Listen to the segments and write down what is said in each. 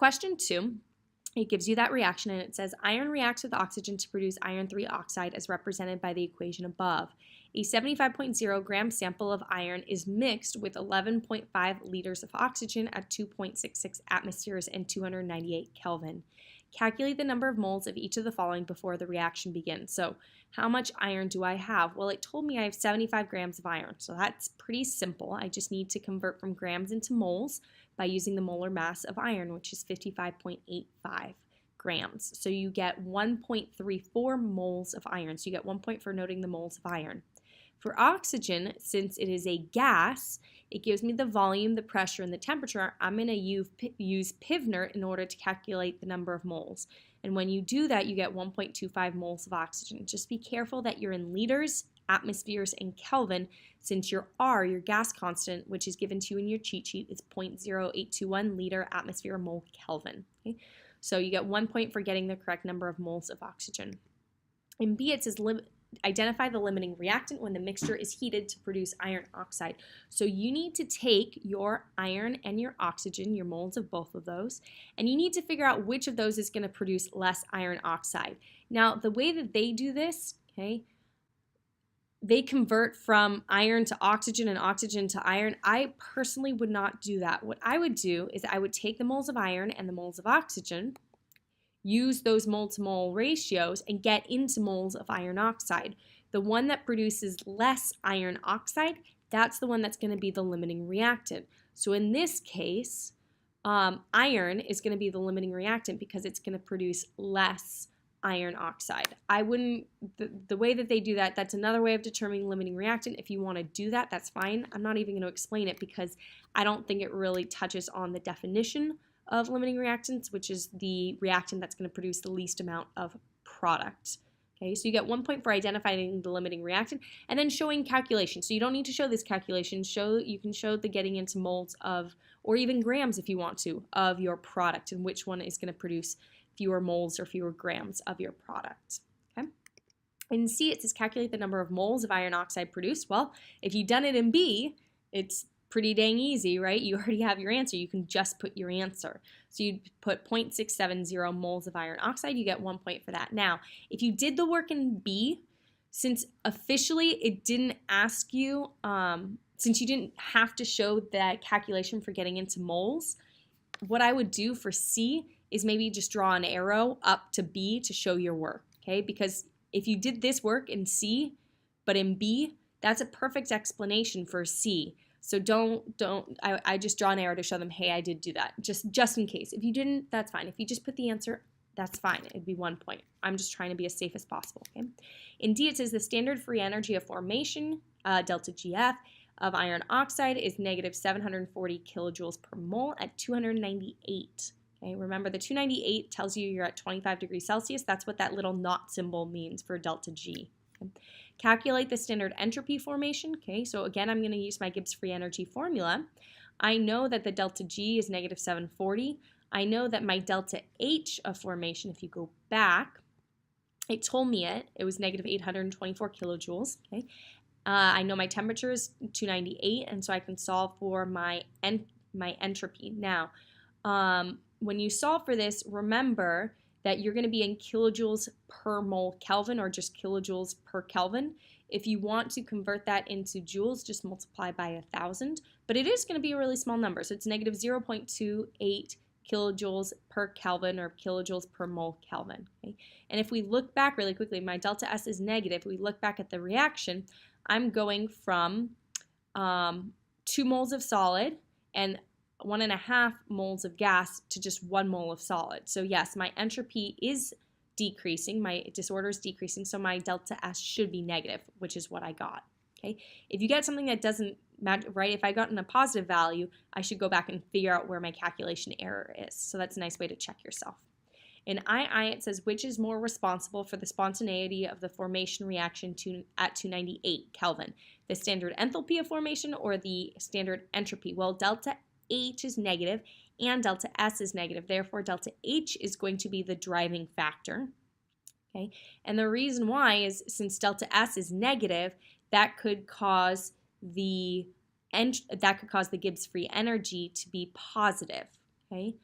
question 2, it gives you that reaction, and it says iron reacts with oxygen to produce iron 3 oxide as represented by the equation above. A 75.0 gram sample of iron is mixed with 11.5 liters of oxygen at 2.66 atmospheres and 298 Kelvin. Calculate the number of moles of each of the following before the reaction begins. So how much iron do I have? Well, it told me I have 75 grams of iron, so that's pretty simple. I just need to convert from grams into moles by using the molar mass of iron, which is 55.85 grams. So you get 1.34 moles of iron. So you get 1 point for noting the moles of iron. For oxygen, since it is a gas, it gives me the volume, the pressure, and the temperature. I'm going to use Pivner in order to calculate the number of moles. And when you do that, you get 1.25 moles of oxygen. Just be careful that you're in liters, atmospheres, and Kelvin, since your R, your gas constant, which is given to you in your cheat sheet, is 0.0821 liter atmosphere mole Kelvin. Okay? So you get 1 point for getting the correct number of moles of oxygen. In B, it says identify the limiting reactant when the mixture is heated to produce iron oxide. So you need to take your iron and your oxygen, your moles of both of those, and you need to figure out which of those is going to produce less iron oxide. Now, the way that they do this, okay, they convert from iron to oxygen and oxygen to iron. I personally would not do that. What I would do is I would take the moles of iron and the moles of oxygen, use those mole-to-mole ratios, and get into moles of iron oxide. The one that produces less iron oxide, that's the one that's going to be the limiting reactant. So in this case, iron is going to be the limiting reactant because it's going to produce less iron oxide. I wouldn't, the way that they do that, that's another way of determining limiting reactant. If you want to do that, that's fine. I'm not even going to explain it because I don't think it really touches on the definition of limiting reactants, which is the reactant that's going to produce the least amount of product. Okay, so you get 1 point for identifying the limiting reactant and then showing calculation. So you don't need to show this calculation. You can show the getting into moles of, or even grams if you want to, of your product and which one is going to produce fewer moles or fewer grams of your product. Okay. In C, it says calculate the number of moles of iron oxide produced. Well, if you've done it in B, it's pretty dang easy, right? You already have your answer. You can just put your answer. So you'd put 0.670 moles of iron oxide. You get 1 point for that. Now, if you did the work in B, since officially it didn't ask you, since you didn't have to show that calculation for getting into moles, what I would do for C is maybe just draw an arrow up to B to show your work, okay? Because if you did this work in C, but in B, that's a perfect explanation for C. So I just draw an arrow to show them, hey, I did do that, just in case. If you didn't, that's fine. If you just put the answer, that's fine. It'd be 1 point. I'm just trying to be as safe as possible, okay? In D, it says the standard free energy of formation, delta GF, of iron oxide is negative 740 kilojoules per mole at 298. Okay, remember the 298 tells you you're at 25 degrees Celsius. That's what that little naught symbol means for delta G. Okay. Calculate the standard entropy formation. Okay, so again, I'm going to use my Gibbs free energy formula. I know that the delta G is negative 740. I know that my delta H of formation, if you go back, it told me it was negative 824 kilojoules. Okay, I know my temperature is 298, and so I can solve for my entropy. Now, when you solve for this, remember that you're going to be in kilojoules per mole Kelvin or just kilojoules per Kelvin. If you want to convert that into joules, just multiply by 1,000. But it is going to be a really small number, so it's negative 0.28 kilojoules per Kelvin or kilojoules per mole Kelvin. Okay? And if we look back really quickly, my delta S is negative. We look back at the reaction, I'm going from 2 moles of solid and 1.5 moles of gas to just 1 mole of solid. So yes, my entropy is decreasing, my disorder is decreasing, so my delta S should be negative, which is what I got. Okay. If you get something that doesn't match, right, if I got in a positive value, I should go back and figure out where my calculation error is. So that's a nice way to check yourself. In II, it says, which is more responsible for the spontaneity of the formation reaction at 298 Kelvin? The standard enthalpy of formation or the standard entropy? Well, delta H is negative and delta S is negative. Therefore, delta H is going to be the driving factor. Okay? And the reason why is since delta S is negative, that could cause the Gibbs free energy to be positive. Okay?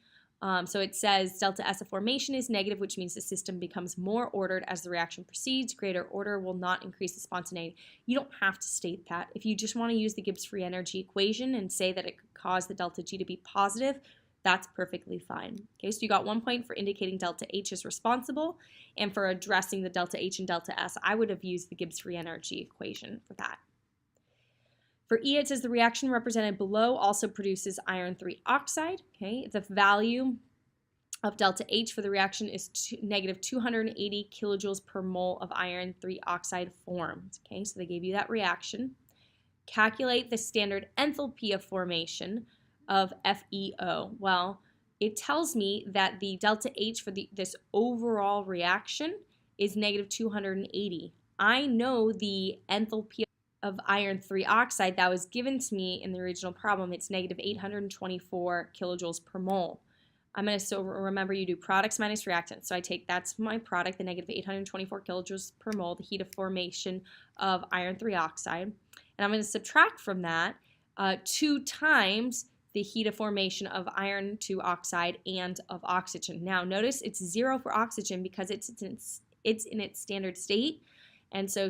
So it says delta S of formation is negative, which means the system becomes more ordered as the reaction proceeds. Greater order will not increase the spontaneity. You don't have to state that. If you just want to use the Gibbs free energy equation and say that it could cause the delta G to be positive, that's perfectly fine. Okay, so you got 1 point for indicating delta H is responsible, and for addressing the delta H and delta S, I would have used the Gibbs free energy equation for that. For E, it says the reaction represented below also produces iron 3 oxide. Okay, the value of delta H for the reaction is negative 280 kilojoules per mole of iron 3 oxide formed. Okay, so they gave you that reaction. Calculate the standard enthalpy of formation of FeO. Well, it tells me that the delta H for this overall reaction is negative 280. I know the enthalpy of iron 3 oxide that was given to me in the original problem. It's negative 824 kilojoules per mole. I'm going to remember you do products minus reactants. So I take, that's my product, the negative 824 kilojoules per mole, the heat of formation of iron 3 oxide. And I'm going to subtract from that 2 times the heat of formation of iron 2 oxide and of oxygen. Now notice it's 0 for oxygen because it's in its standard state. And so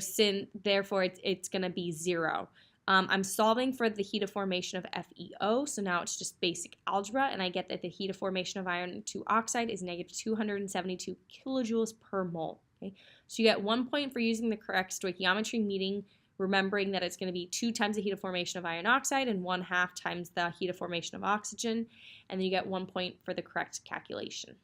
therefore it's going to be 0. I'm solving for the heat of formation of FeO, so now it's just basic algebra, and I get that the heat of formation of iron 2 oxide is negative 272 kilojoules per mole. Okay? So you get 1 point for using the correct stoichiometry, meaning remembering that it's going to be 2 times the heat of formation of iron oxide and 1/2 times the heat of formation of oxygen, and then you get 1 point for the correct calculation.